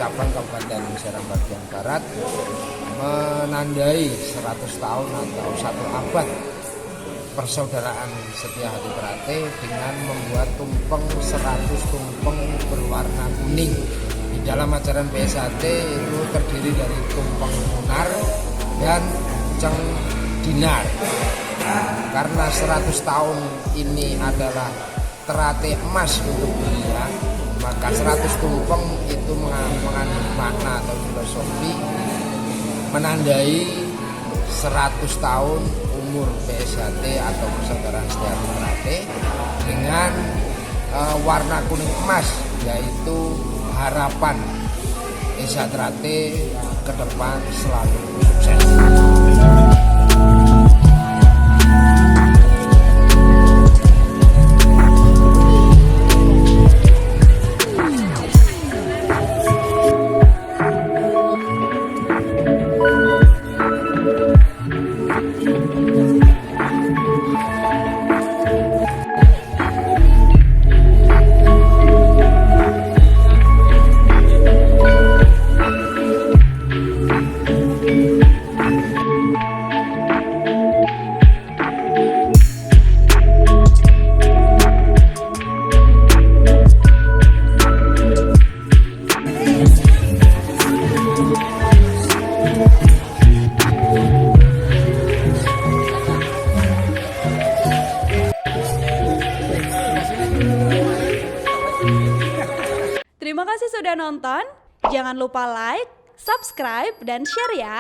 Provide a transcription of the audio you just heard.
cabang Kabupaten Serang bagian Barat menandai 100 tahun atau 1 abad persaudaraan Setia Hati Prate dengan membuat tumpeng 100 tumpeng berwarna kuning. Di dalam ajaran BSHT itu terdiri dari tumpeng Munar dan Ceng Dinar. Karena 100 tahun ini adalah terate emas untuk dunia, maka 100 tumpeng itu mengandung makna atau filosofi menandai 100 tahun umur BSHT atau Persaudaraan Setia Hati Prate dengan warna kuning emas, yaitu harapan BSHT Prate ke depan selalu sukses. Terima kasih sudah nonton. Jangan lupa like, subscribe, dan share ya.